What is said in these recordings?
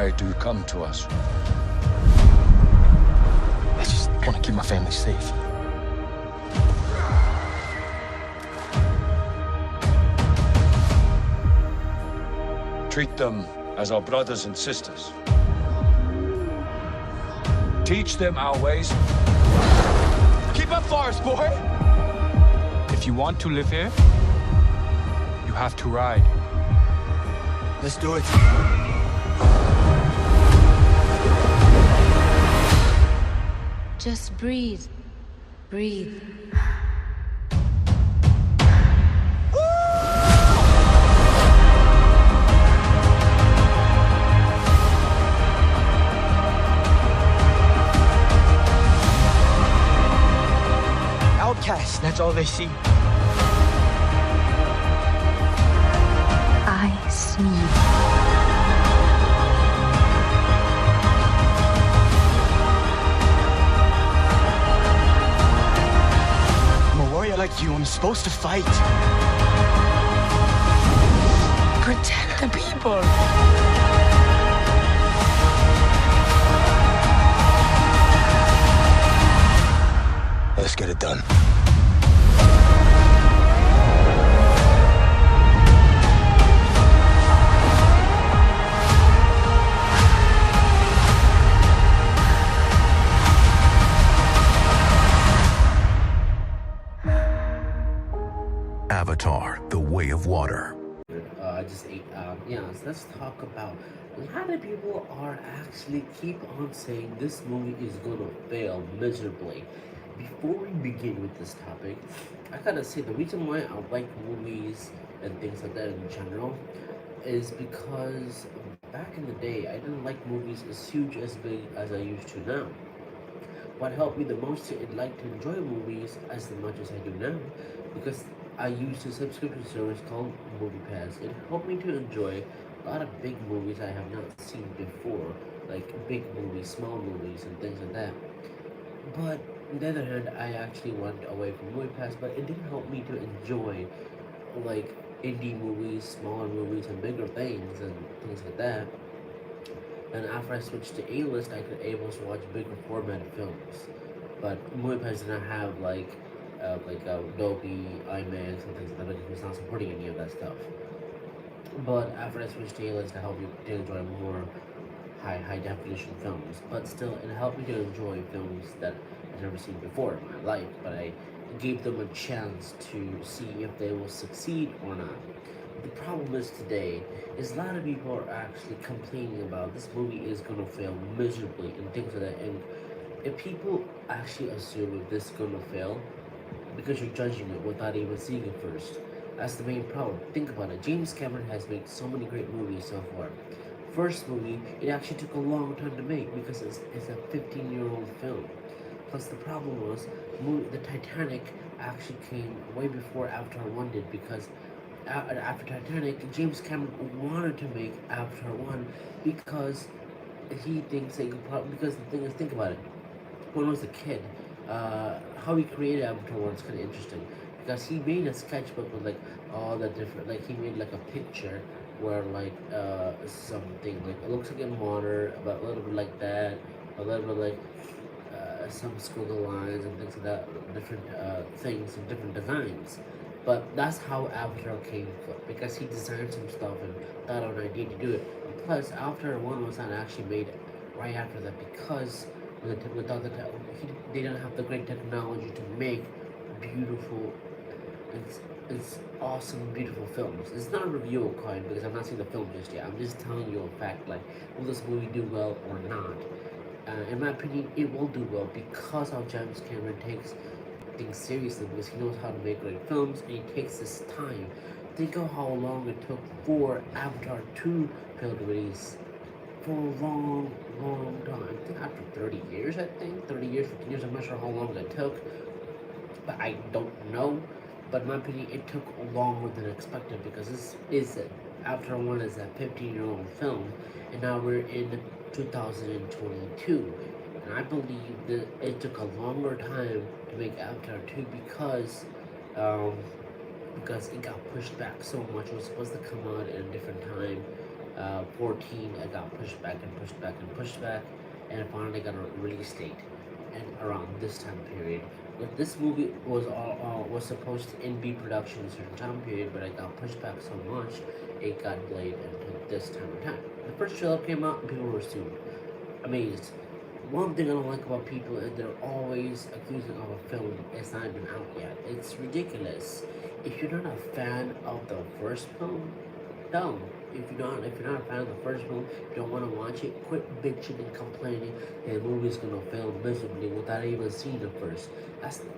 Why do you come to us? I just want to keep my family safe. Treat them as our brothers and sisters. Teach them our ways. Keep up, Forest boy! If you want to live here, you have to ride. Let's do it. Just breathe. Breathe. Outcasts, that's all they see. I see. I'm a warrior like you. I'm supposed to fight. Protect the people. Let's get it done. Avatar: The Way of Water. I just ate. Yeah, so let's talk about a lot of people are actually keep on saying this movie is gonna fail miserably. Before we begin with this topic, I gotta say the reason why I like movies and things like that in general is because back in the day I didn't like movies as huge as big as I used to now. What helped me the most to like to enjoy movies as much as I do now, because I used a subscription service called MoviePass. It helped me to enjoy a lot of big movies I have not seen before, like big movies, small movies, and things like that. But on the other hand, I actually went away from MoviePass, but it did help me to enjoy like indie movies, smaller movies, and bigger things and things like that. And after I switched to A-list, I could able to watch bigger format films. But MoviePass did not have like Dolby, IMAX, and things like that. It was not supporting any of that stuff. But after I switched to A-list, I helped me to enjoy more high definition films. But still, it helped me to enjoy films that I've never seen before in my life. But I gave them a chance to see if they will succeed or not. The problem is today is a lot of people are actually complaining about this movie is gonna fail miserably and things like that. And if people actually assume if this is gonna fail because you're judging it without even seeing it first, that's the main problem. Think about it. James Cameron has made so many great movies so far. First movie, it actually took a long time to make because it's a 15-year-old film. Plus the problem was the Titanic actually came way before Avatar 1 did, because after Titanic, James Cameron wanted to make Avatar 1 because he thinks they could probably, because the thing is, think about it. When I was a kid, how he created Avatar 1 is kind of interesting, because he made a sketchbook with like all the different, like he made like a picture where like something like it looks like in water, but a little bit like that, a little bit like some squiggle lines and things like that, different things and different designs. But that's how Avatar came from, because he designed some stuff and thought of an idea to do it. And plus, Avatar 1 was not actually made right after that, because without they didn't have the great technology to make beautiful, it's awesome, beautiful films. It's not a review of kind because I've not seen the film just yet. I'm just telling you a fact, like, will this movie do well or not? In my opinion, it will do well because how James Cameron takes things seriously, because he knows how to make great films and he takes his time. Think of how long it took for Avatar 2 to release. For a long time. I think after 30 years, 30 years, 15 years, I'm not sure how long it took, but I don't know. But in my opinion, it took longer than expected, because this is Avatar 1 is a 15-year-old film, and now we're in 2022. And I believe that it took a longer time to make Avatar 2 because it got pushed back so much. It was supposed to come out at a different time, 14, it got pushed back and pushed back and pushed back, and it finally got a release date. And around this time period, but this movie was supposed to be production in a certain time period, but it got pushed back so much, it got delayed until this time of time. The first trailer came out, and people were still amazed. One thing I don't like about people is they're always accusing of a film it's not even out yet. It's ridiculous. If you're not a fan of the first film, don't. If you're not a fan of the first film, you don't want to watch it, quit bitching and complaining that the movie's gonna fail miserably without even seeing it first.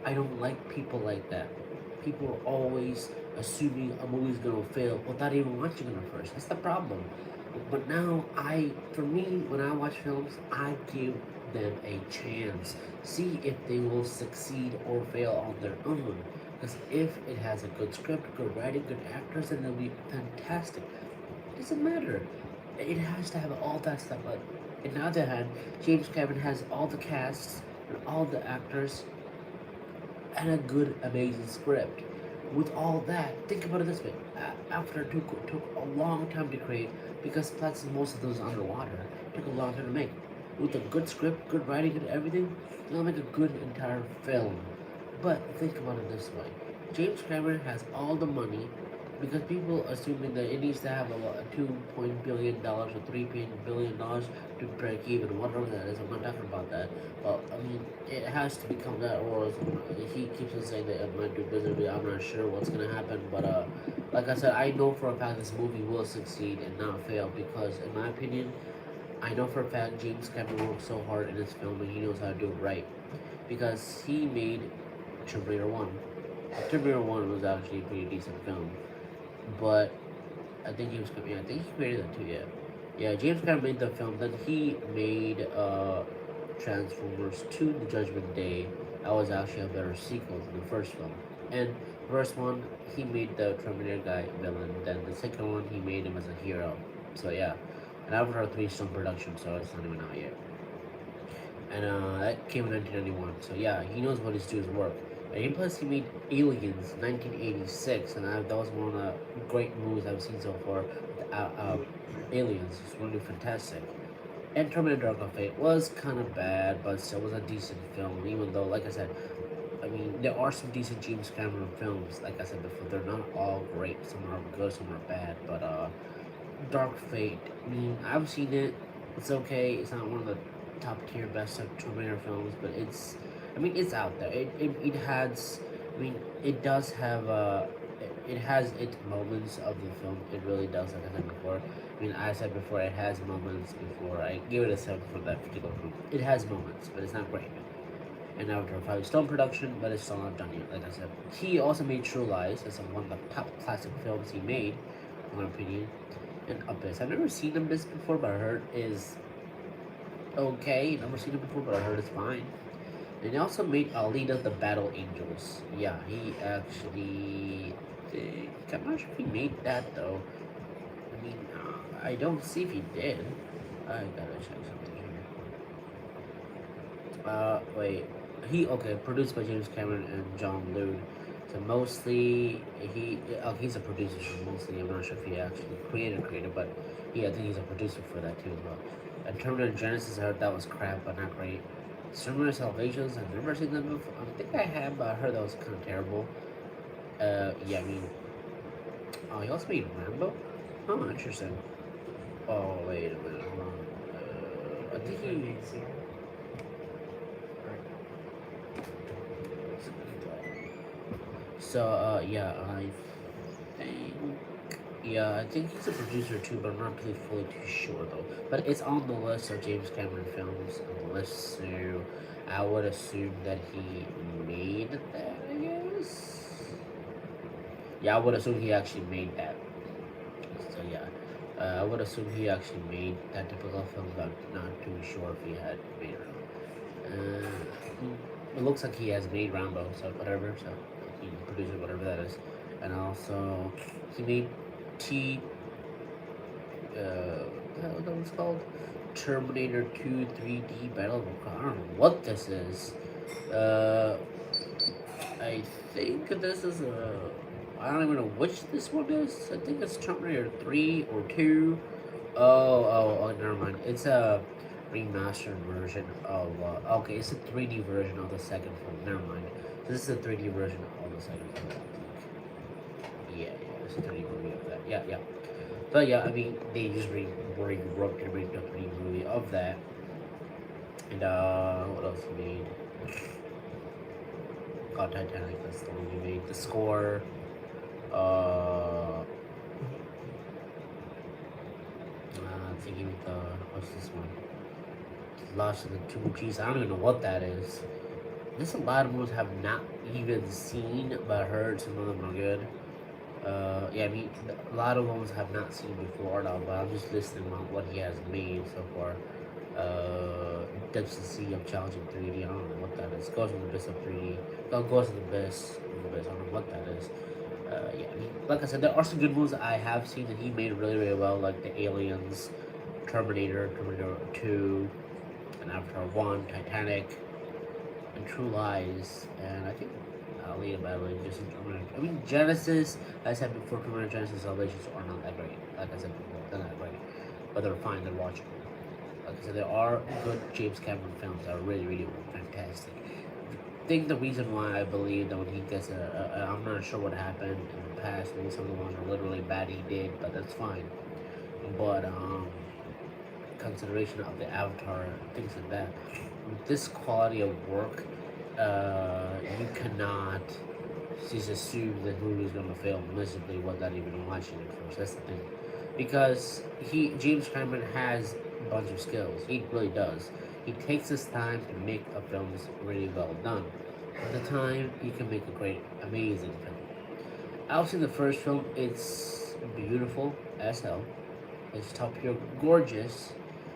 I don't like people like that. People are always assuming a movie's gonna fail without even watching it first. That's the problem. But now for me, when I watch films, I give them a chance. See if they will succeed or fail on their own. Because if it has a good script, good writing, good actors, then it'll be fantastic. It doesn't matter. It has to have all that stuff. But on the other hand, James Cameron has all the casts and all the actors and a good, amazing script. With all that, think about it this way: after it took a long time to create, because plus most of those underwater, it took a long time to make. With a good script, good writing, and everything, it'll make a good entire film. But think about it this way: James Cameron has all the money because people assuming that it needs to have a $2 billion or $3 billion to break even, whatever that is. I'm not talking about that. Well, I mean, it has to become that, or else he keeps on saying that it might do business. I'm not sure what's gonna happen, but like I said, I know for a fact this movie will succeed and not fail because, in my opinion, I know for a fact James Cameron worked so hard in this film and he knows how to do it right because he made Tomb Raider 1. Tomb Raider 1 was actually a pretty decent film. But I think James Cameron, I think he created that too, yeah. Yeah, James Cameron made the film, then he made Transformers 2 The Judgment Day. That was actually a better sequel than the first film. And the first one, he made the Terminator guy villain. Then the second one, he made him as a hero. So yeah. And Avatar 3 is still in production, so it's not even out yet. And that came in 1991. So yeah, he knows what he's doing his work. And plus, he made Aliens 1986, and that was one of the great movies I've seen so far. Aliens, it's really fantastic. And Terminator Dark of Fate was kind of bad, but still was a decent film, even though, like I said, I mean, there are some decent James Cameron films, like I said before, they're not all great. Some are good, some are bad, but Dark Fate, I mean, I've seen it, it's okay, it's not one of the top tier best Terminator films, but it's out there. It has, I mean, it does have it has its moments of the film. It really does, like I said before. I mean, I said before, it has moments before. I give it a 7 for that particular film. It has moments, but it's not great. And Avatar 5 is still in production, but it's still not done yet, like I said. He also made True Lies. That's one of the top classic films he made, in my opinion. And Abyss. I've never seen Abyss before, but I heard is okay. Never seen it before, but I heard it's fine. And he also made Alita the Battle Angels. Yeah, he actually... I'm not sure if he made that, though. I mean, I don't see if he did. I gotta check something here. Wait. Produced by James Cameron and John Lude. So mostly, he's a producer, so mostly, I'm not sure if he actually created, but I think he's a producer for that, too, as well. And Terminator Genesis, I heard that was crap, but not great. Terminator Salvations, I've never seen that before. I think I have, but I heard that was kind of terrible. Yeah, I mean... Oh, he also made Rambo? Oh, interesting. Oh, wait a minute, hold on. I think he... So, yeah, I think he's a producer too, but I'm not really fully too sure though. But it's on the list of James Cameron films on the list, so I would assume that he made that, I guess. Yeah, I would assume he actually made that. So yeah, I would assume he actually made that typical film, but not too sure if he had made it. It looks like he has made Rambo, so whatever. So he produced it, whatever that is, and also he made what that was called? Terminator 2 3D Battle. I don't know what this is. I think this is I don't even know which this one is. I think it's Terminator 3 or 2. Never mind. It's a remastered version of. Okay, it's a 3D version of the second film. Never mind. So this is a 3D version of the second film. Yeah, it's a 3D movie of that. Yeah. But yeah, I mean, they just wrote and made a 3D movie of that. And what else he made? God, Titanic. That's the one he made. The score. Thinking with the what's this one? Lost in the Two G's. I don't even know what that is. There's a lot of movies I have not even seen, but heard some of them are good. Yeah, I mean, a lot of ones I have not seen before now, but I'm just listing on what he has made so far. Depths of the Sea of Challenging 3D. I don't know what that is. Goes in the Abyss of 3D. No, Goes in the Abyss. I don't know what that is. Yeah, I mean, like I said, there are some good movies I have seen that he made really well, like The Aliens, Terminator 2, and Avatar 1, Titanic, and True Lies, and I think Alien Battle just I mean, Genesis, as I said before, Terminator Genesis Salvations are not that great. Like I said before, they're not great, but they're fine, they're watchable. Like I said, there are good James Cameron films that are really fantastic. I think the reason why I believe that when he gets I'm not sure what happened in the past, maybe some of the ones are literally bad he did, but that's fine. But consideration of the Avatar, things like that. With this quality of work, you cannot just assume that the movie is going to fail miserably without even watching it first. That's the thing, because James Cameron has a bunch of skills. He really does. He takes his time to make a film that's really well done. At the time, you can make a great, amazing film. I've seen the first film. It's beautiful as hell. It's top tier, gorgeous,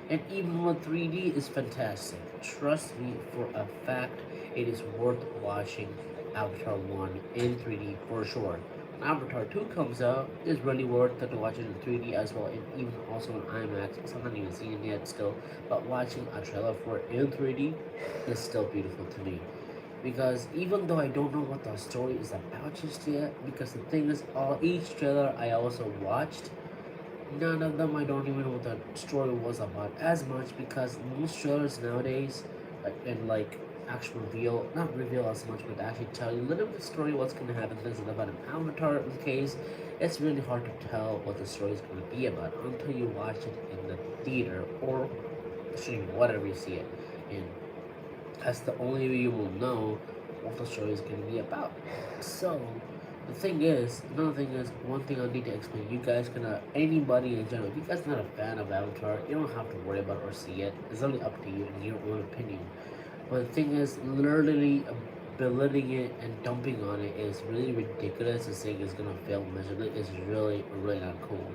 and even with 3D is fantastic. Trust me for a fact, it is worth watching Avatar 1 in 3D for sure. When Avatar 2 comes out, it's really worth it to watch it in 3D as well, and even also in IMAX, because I'm not even seeing it yet still, but watching a trailer for it in 3D is still beautiful to me. Because even though I don't know what the story is about just yet, because the thing is, each trailer I also watched, none of them I don't even know what the story was about as much, because most trailers nowadays and like actual not reveal as much, but actually tell you a little bit of the story, what's going to happen, things like about an Avatar in case. It's really hard to tell what the story is going to be about until you watch it in the theater or stream, whatever you see it in. That's the only way you will know what the story is going to be about. So another thing is, one thing I need to explain. You guys anybody in general, if you guys are not a fan of Avatar, you don't have to worry about or see it. It's only up to you and your own opinion. But the thing is, literally belittling it and dumping on it is really ridiculous. And saying it's gonna fail miserably is really not cool.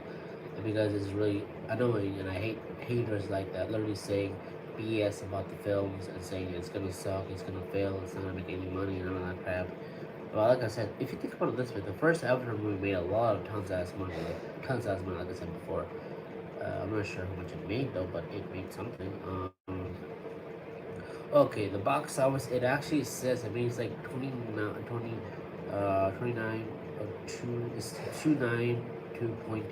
And because it's really annoying, and I hate haters like that. Literally saying BS about the films and saying it's gonna suck, it's gonna fail, it's not gonna make any money, and all that crap. Well, like I said, if you think about it this way, the first Avatar movie made a lot of tons of money, like I said before. I'm not sure how much it made though, but it made something. Okay, the box office, it actually says, I mean, it's like 29 or 2, it's 2 point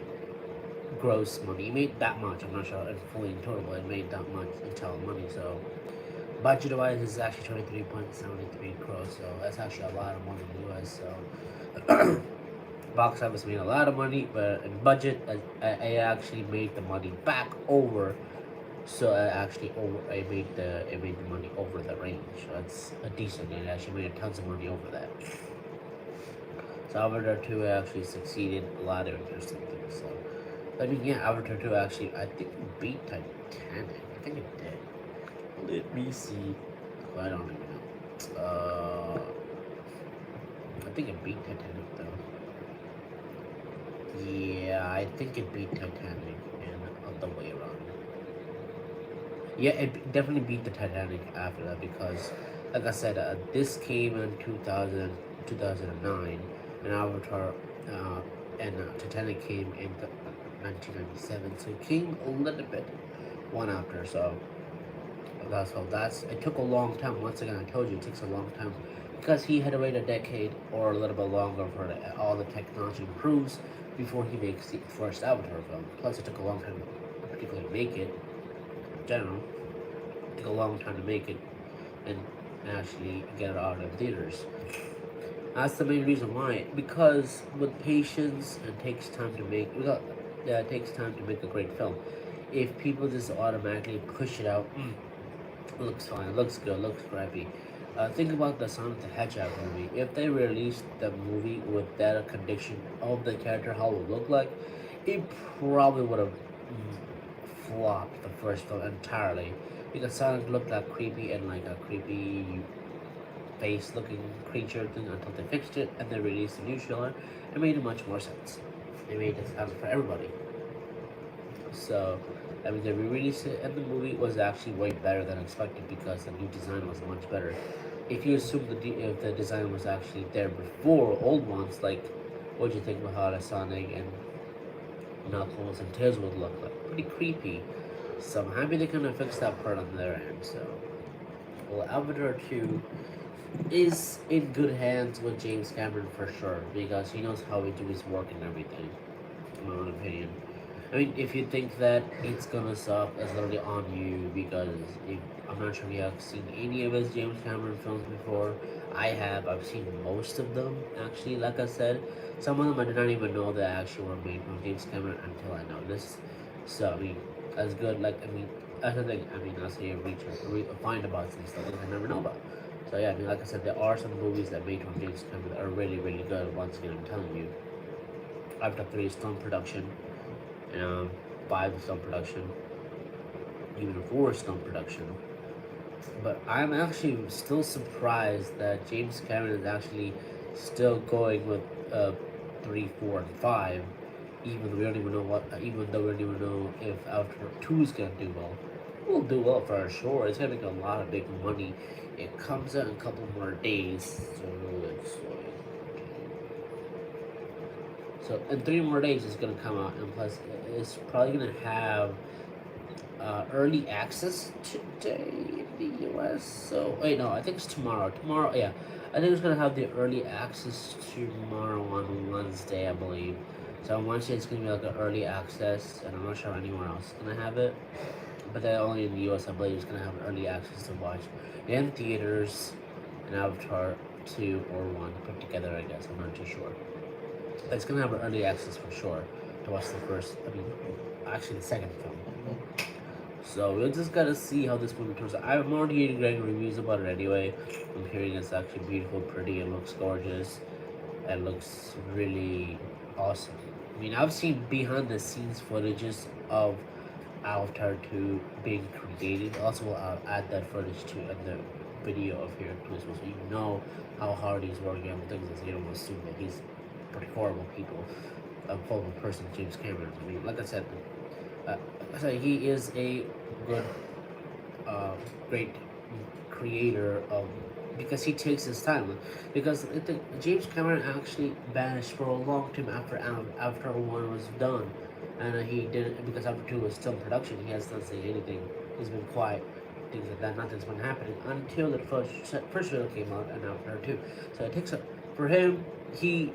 gross money. It made that much, I'm not sure if fully in total, but it made that much in total money, so budget wise it's actually 23.73 crores, so that's actually a lot of money in the US. So box office made a lot of money, but in budget I actually made the money back over. So I made the money over the range. So that's a decent. It actually made tons of money over that. So Avatar 2 actually succeeded a lot of interesting things. So I mean, yeah, Avatar 2 actually, I think it beat Titanic. I think it did. Let me see. Oh, I don't even know. I think it beat Titanic though. Yeah, I think it beat Titanic and the way around. Yeah, it definitely beat the Titanic after that, because, like I said, this came in 2009, and Avatar and Titanic came in 1997, so it came a little bit one after. So it took a long time. Once again, I told you it takes a long time, because he had to wait a decade or a little bit longer for all the technology improves before he makes the first Avatar film. Plus, it took a long time to particularly make it. In general, it took a long time to make it and actually get it out of theaters. That's the main reason why. Because with patience, it takes time to make. Yeah, it takes time to make a great film. If people just automatically push it out, it looks fine, it looks good, looks crappy. Think about the Sonic the Hedgehog movie. If they released the movie with that condition of the character, how it would look like, it probably would have flopped the first film entirely. Because Sonic looked like creepy and like a creepy face looking creature thing until they fixed it and they released a new trailer. It made much more sense. It made sense for everybody. So, I mean, they re-released it, and the movie was actually way better than expected because the new design was much better. If you assume if the design was actually there before old ones, like what do you think about how the Sonic and Knuckles and Tails would look like? Pretty creepy. So I'm happy they kind of fixed that part on their end. So, well, Avatar 2 is in good hands with James Cameron for sure because he knows how to do his work and everything. In my own opinion. I mean, if you think that it's gonna suck, it's literally on you because I'm not sure if you have seen any of his James Cameron films before. I have. I've seen most of them actually. Like I said, some of them I did not even know that actually were made from James Cameron until I noticed. So I mean, that's good. Like I mean, that's the thing. I mean, that's how you find about some stuff that I never know about. So yeah, I mean, like I said, there are some movies that made from James Cameron that are really, really good. Once again, I'm telling you. After 3 is still in production. 5 is still in production, even 4 is still in production. But I'm actually still surprised that James Cameron is actually still going with 3, 4, and 5, even though we don't even know even though we don't even know if Avatar 2 is gonna do well. It will do well for sure. It's gonna make a lot of big money. It comes out in a couple more days, so in 3 more days it's gonna come out, and plus it's probably gonna have early access today in the US. So wait, no, I think it's tomorrow. Tomorrow, yeah, I think it's gonna have the early access tomorrow on Wednesday, I believe. So on Wednesday it's gonna be like an early access, and I'm not sure anywhere else is gonna have it. But then only in the US, I believe, it's gonna have early access to watch in theaters, and Avatar 2 or 1 put together. I guess I'm not too sure. It's gonna have an early access for sure to watch the first. I mean, actually the second film. So we'll just gotta see how this movie turns out. I'm already getting reviews about it anyway. I'm hearing it's actually beautiful, pretty, it looks gorgeous, it looks really awesome. I mean, I've seen behind the scenes footages of Avatar 2 being created. Also, I'll add that footage to the video of here too, so you know how hard he's working on things. You don't assume that he's pretty horrible people, a horrible person, James Cameron. I mean, like I said, he is a good, great creator of because he takes his time. Because James Cameron actually vanished for a long time after Avatar 1 was done, and he didn't because Avatar 2 was still in production. He has not said anything. He's been quiet. Things like that. Nothing's been happening until the first video came out and Avatar 2. So it takes for him. He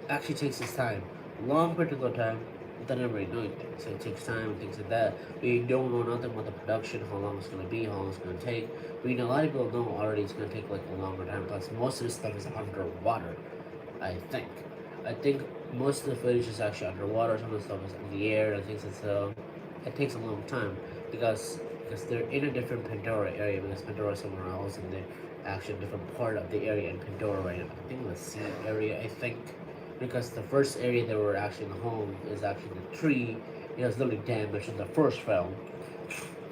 actually takes his time, long particular time, without everybody knowing things. So it takes time and things like that. We don't know nothing about the production, how long it's gonna be, how long it's gonna take. We know a lot of people know already it's gonna take like a longer time. Plus, most of this stuff is underwater. I think most of the footage is actually underwater. Some of the stuff is in the air and things like so. It takes a long time because they're in a different Pandora area because Pandora is somewhere else and they're actually a different part of the area in Pandora right now. I think the sea area. I think. Because the first area they were actually in the home is actually the tree. It was literally damaged in the first film.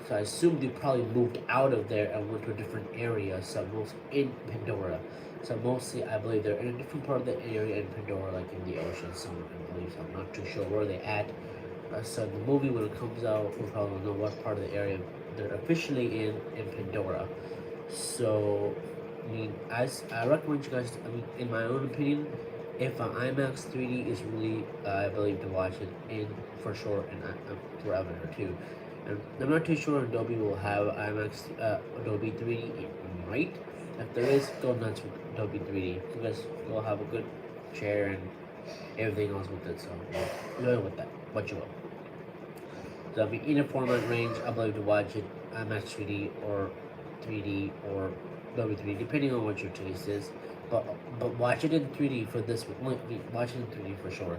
So I assume they probably moved out of there and went to a different area, so most in Pandora. So mostly I believe they're in a different part of the area in Pandora, like in the ocean somewhere, I believe. So I'm not too sure where they at. So the movie when it comes out, we'll probably know what part of the area they're officially in Pandora. So I mean, I recommend you guys, I mean, in my own opinion, if an IMAX 3D is really, I believe, to watch it in for sure, and for Avatar 2. And I'm not too sure Adobe will have IMAX, Adobe 3D. It might. If there is, go nuts with Adobe 3D because you'll have a good chair and everything else with it. So enjoy with that, what you will. So I mean, in a format range, I believe to watch it IMAX 3D or 3D or Dolby 3D, depending on what your taste is. But watch it in 3D for this one. Watch it in 3D for sure.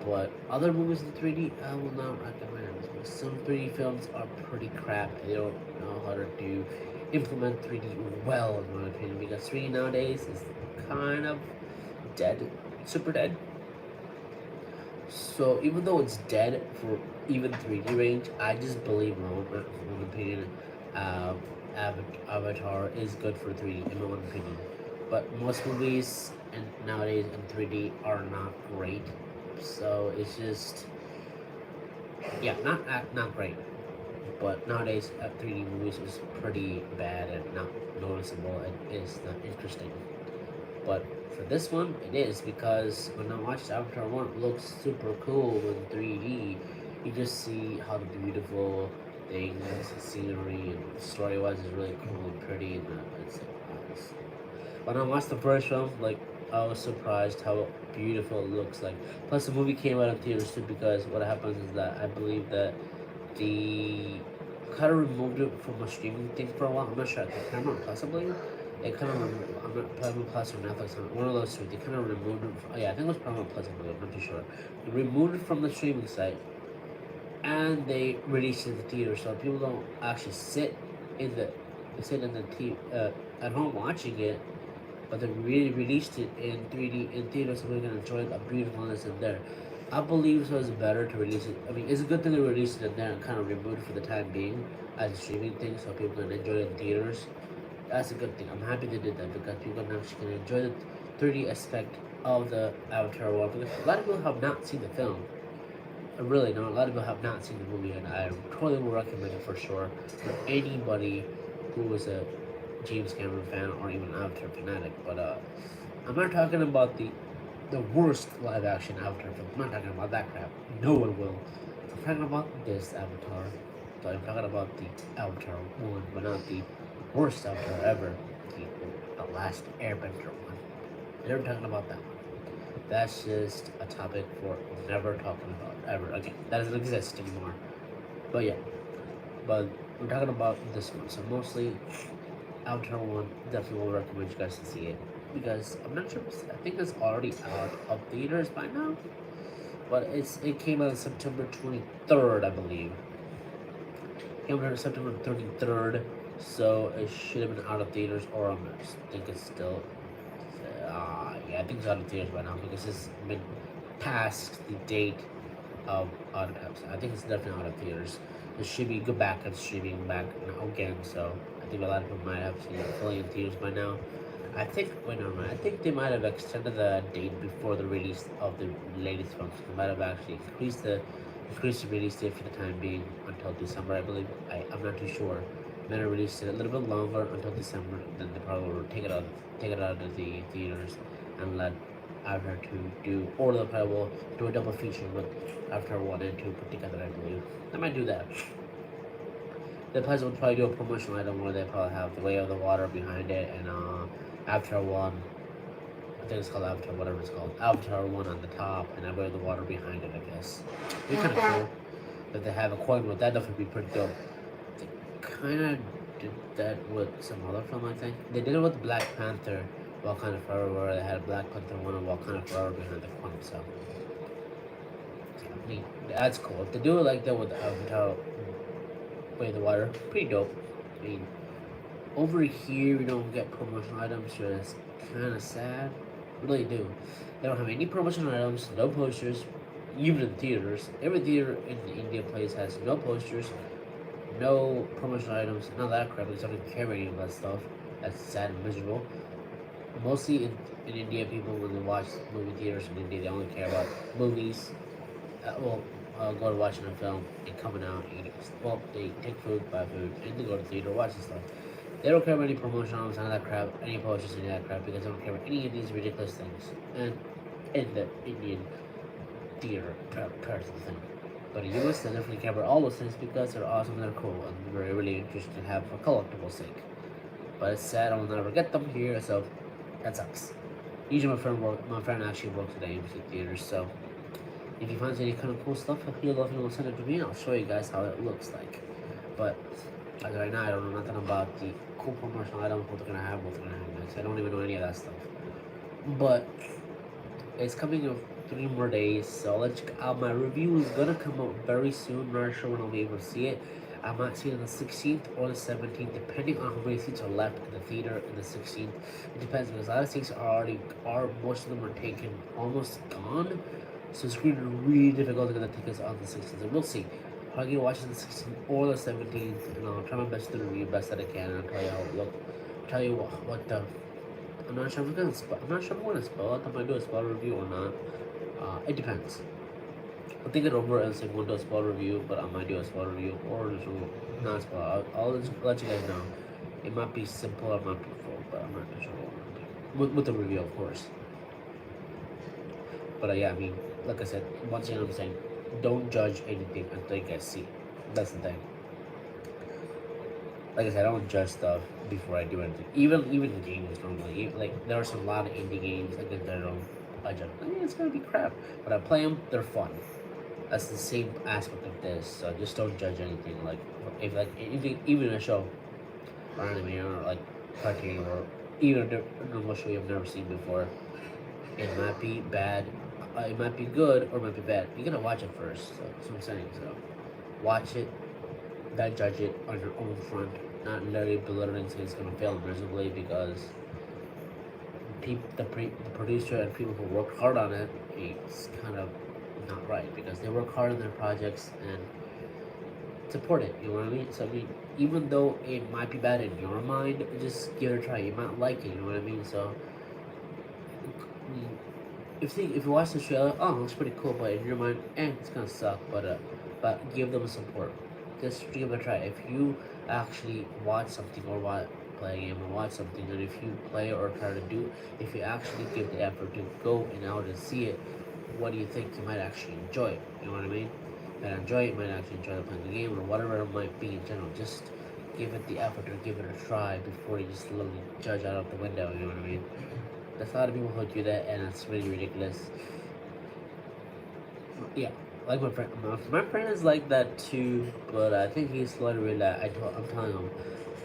But other movies in 3D, I will not recommend. Some 3D films are pretty crap. They don't know how to implement 3D well, in my opinion, because 3D nowadays is kind of dead, super dead. So even though it's dead for even 3D range, I just believe, in my own opinion, uh, Avatar is good for 3D, in my own opinion. But most movies and nowadays in 3D are not great. So it's just, yeah, not great. But nowadays, 3D movies is pretty bad and not noticeable and is not interesting. But for this one, it is, because when I watched Avatar 1, it looks super cool in 3D. You just see how the beautiful things, the scenery, and story-wise is really cool and pretty. And it's nice. When I watched the first film, like, I was surprised how beautiful it looks like. Plus, the movie came out in theaters too, because what happens is that I believe that the kind of removed it from a streaming thing for a while. I'm not sure. I think Paramount Plus, I believe. It kind of, I'm not Paramount Plus or Netflix. One of those two. They kind of removed it. From, oh yeah, I think it was Paramount Plus. I believe. I'm not too sure. They removed it from the streaming site, and they released it in the theater, so people don't actually sit in the at home watching it, but they really released it in 3D in theaters, so we're gonna enjoy the beautifulness in there. I believe so. It's better to release it. I mean, it's a good thing to release it in there and kind of remove it for the time being as a streaming thing, so people can enjoy it in theaters. That's a good thing. I'm happy they did that, because people actually can enjoy the 3D aspect of the Avatar world. Because a lot of people have not seen the film. Really, no. A lot of people have not seen the movie, and I totally will recommend it for sure for anybody who is a James Cameron fan or even an Avatar fanatic. But I'm not talking about the worst live action Avatar film. I'm not talking about that crap. No one will. I'm talking about this Avatar. So I'm talking about the Avatar 1, but not the worst Avatar ever. The last Airbender one. I'm never talking about that one. That's just a topic for never talking about ever again. That doesn't exist anymore. But yeah. But we're talking about this one. So mostly Avatar 1, definitely will recommend you guys to see it. Because I'm not sure, I think it's already out of theaters by now. But it came out on September 23rd, I believe. It came out on September 23rd. So it should have been out of theaters, or I think it's still, yeah, I think it's out of theaters by now, because it's been past the date of out of theaters. I think it's definitely out of theaters. It should be go back and streaming back now again. So I think a lot of people might have seen it fully in theaters by now. I think, wait, no, I think they might have extended the date before the release of the latest film. So they might have actually increased the release date for the time being until December, I believe. I'm not too sure. Might have released it a little bit longer until December. Then they probably will take it out of the theaters and let Avatar 2 do, or they'll probably will do a double feature with Avatar 1 and 2 put together, I believe. They might do that. The place will probably do a promotional item where they probably have the Way of the Water behind it, and Avatar 1, I think it's called Avatar, whatever it's called, Avatar 1 on the top, and Way of the Water behind it, I guess. It'd be kind of cool if they have a coin with that. That would be pretty dope. They kind of did that with some other film, I think. They did it with Black Panther, Wakanda Forever, where they had Black Panther 1 and Wakanda Forever behind the coin, so. I mean, that's cool. If they do it like that with Avatar Way of the Water, pretty dope. I mean, over here we don't get promotional items, so it's kind of sad. Really do. They don't have any promotional items, no posters, even in theaters. Every theater in the India place has no posters, no promotional items, none of that crap. They don't carry any of that stuff. That's sad and miserable. Mostly in India, people, when they watch movie theaters in India, they only care about movies. Go to watching a film and coming out and eating. Well, they take food, buy food, and they go to the theater, watch the stuff. They don't care about any promotions, none of that crap, any posters, any of that crap, because they don't care about any of these ridiculous things. And in the Indian theater part of the thing. But in the US, they definitely care about all those things because they're awesome, they're cool, and we're really interested to have for collectible sake. But it's sad I'll never get them here, so that sucks. Usually my friend actually works at AMC theaters, so If he finds any kind of cool stuff, he'll send it to me and I'll show you guys how it looks like. But as right now, I don't know nothing about the cool promotional items, what they're gonna have, what they're gonna have next. I don't even know any of that stuff. But it's coming in 3 more days, so my review is gonna come out very soon. Not sure when I'll be able to see it. I might see it on the 16th or the 17th, depending on how many seats are left in the theater in the 16th. It depends because a lot of seats most of them are taken, almost gone. So it's really, really difficult to get the tickets on the 16th. So we'll see. I'll get watch it on the 16th or the 17th, and I'll try my best to review best that I can, and I'll tell you how it looks. Tell you what the. I'm not sure if I'm gonna spoil it. I might do a spoiler review or not. It depends. I'll think it over and say we'll do a spoiler review, but I might do a spoiler review or just not spoiler. I'll let you guys know. It might be simple or it might be full, but I'm not sure with the review, of course. But yeah, I mean, like I said, once again, I'm saying, don't judge anything until you guys see it. That's the thing. Like I said, I don't judge stuff before I do anything. Even games normally. Like there are some lot of indie games like that I don't. I judge. I mean, it's gonna be crap, but I play them. They're fun. That's the same aspect of this. So just don't judge anything. Like even a show, or anime, or like cartoon, or even a normal show you've never seen before. It might be bad. It might be good or it might be bad. You gotta watch it first. So that's what I'm saying. So watch it. Don't judge it on your own front. Not literally belittling saying it's gonna fail miserably because the producer and people who worked hard on it, it's kind of not right because they work hard on their projects and support it. You know what I mean? So I mean, even though it might be bad in your mind, just give it a try. You might like it. You know what I mean? So if you watch the trailer, oh, it looks pretty cool, but in your mind, it's gonna suck. But give them a support. Just give it a try. If you actually watch something or play a game or watch something, and if you play or try to do, if you actually give the effort to go and out and see it, what do you think? You might actually enjoy it. You know what I mean? You might enjoy it. You might actually enjoy playing the game or whatever it might be in general. Just give it the effort or give it a try before you just literally judge out of the window. You know what I mean? There's a lot of people who do that, and it's really ridiculous. Yeah, like my friend is like that too, but I think he's slowly realizing. I'm telling him,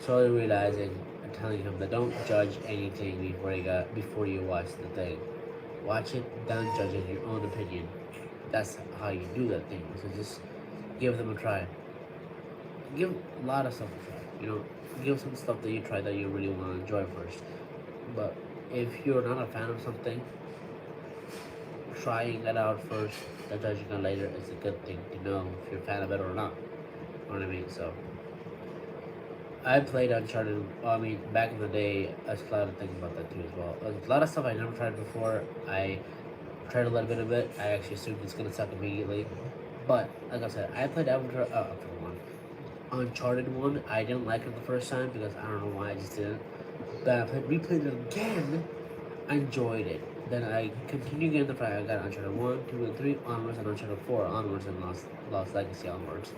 slowly realizing and telling him that don't judge anything before you watch the thing. Watch it, don't judge it in your own opinion. That's how you do that thing. So just give them a try. Give a lot of stuff a try. You know, give some stuff that you try that you really want to enjoy first. But if you're not a fan of something, trying it out first, then judging it later is a good thing to know if you're a fan of it or not. You know what I mean? So, I played Uncharted. I mean, back in the day, I was glad to think about that too as well. There's a lot of stuff I never tried before. I tried a little bit of it. I actually assumed it's gonna suck immediately. But like I said, I played Uncharted 1. I didn't like it the first time because I don't know why I just didn't. But I replayed it again. I enjoyed it. Then I continued getting the try. I got Uncharted 1, 2, and 3 onwards, and Uncharted 4 onwards, and Lost Legacy onwards.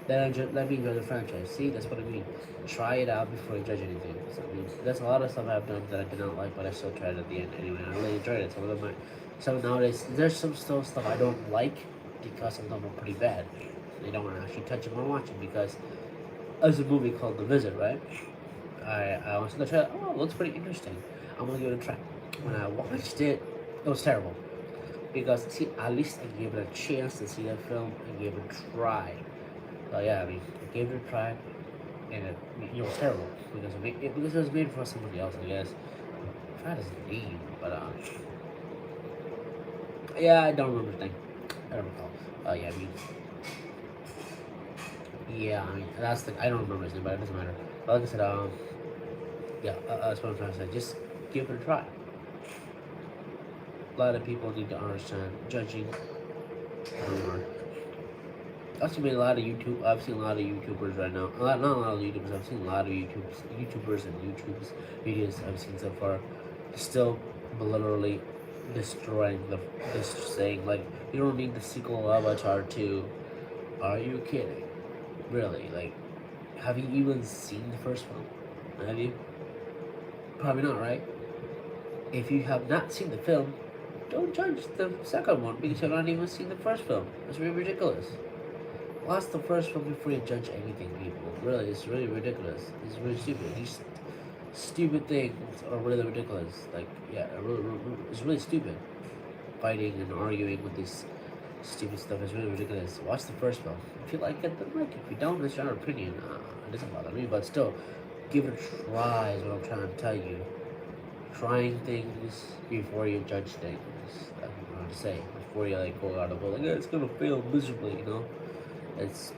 Then let me enjoy the franchise. See, that's what I mean. Try it out before you judge anything. So, I mean, there's a lot of stuff I've done that I did not like, but I still tried it at the end anyway. I really enjoyed it. Some nowadays, there's some still stuff I don't like because some of them are pretty bad. They don't want to actually touch them or watch them because there's a movie called The Visit, right? I watched the trailer. Oh, it looks pretty interesting. I'm gonna give it a try. When I watched it, it was terrible because see, at least I gave it a chance to see that film and gave it a try. So yeah, I mean, I gave it a try, and it was terrible because it was made for somebody else, I guess. I forgot his name, but yeah, I don't remember the thing. I don't recall. Yeah, I mean, that's the I don't remember his name, but it doesn't matter. But like I said, yeah, that's what I'm trying to say. Just give it a try. A lot of people need to understand judging. I've seen a lot of YouTubers right now. Not a lot of YouTubers. I've seen a lot of YouTubers and YouTube's videos I've seen so far. Still literally destroying this saying like you don't need the sequel of Avatar 2. Are you kidding? Really? Like, have you even seen the first one? Have you? Probably not, right? If you have not seen the film, don't judge the second one because you've not even seen the first film. It's really ridiculous. Watch the first film before you judge anything, people. Really, it's really ridiculous. It's really stupid. These stupid things are really ridiculous. Like, yeah, it's really stupid. Fighting and arguing with these stupid stuff is really ridiculous. Watch the first film. If you like it, then like it. If you don't, it's your opinion. It doesn't bother me, but still, give it a try is what I'm trying to tell you. Trying things before you judge things. That's what I'm trying to say. Before you like go out of it, like, yeah, it's gonna fail miserably, you know? It's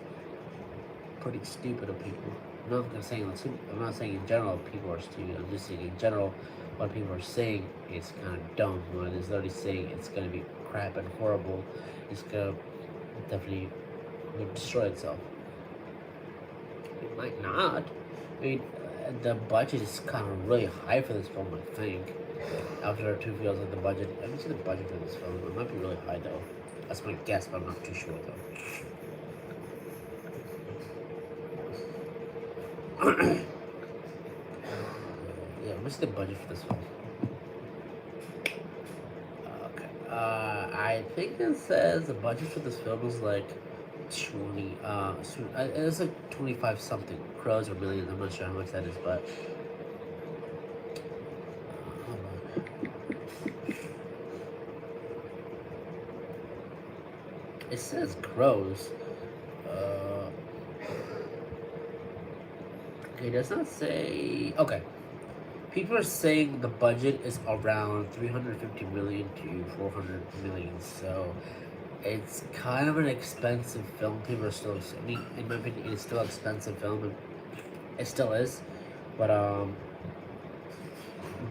pretty stupid of people. I'm not saying in general people are stupid. I'm just saying in general what people are saying is kind of dumb. When it's literally saying it's gonna be crap and horrible, it's gonna definitely destroy itself. It might not. I mean, the budget is kind of really high for this film, I think. After 2 feels like the budget. I haven't seen the budget for this film. It might be really high though. That's my guess, but I'm not too sure though. Yeah, what's the budget for this film? Okay. I think it says the budget for this film is like 20. It's like 25 something crores or millions. I'm not sure how much that is, but. It says crores. Okay, it does not say. Okay. People are saying the budget is around 350 million to 400 million, so it's kind of an expensive film. People are still, I mean, in my opinion, it's still an expensive film, and it still is. But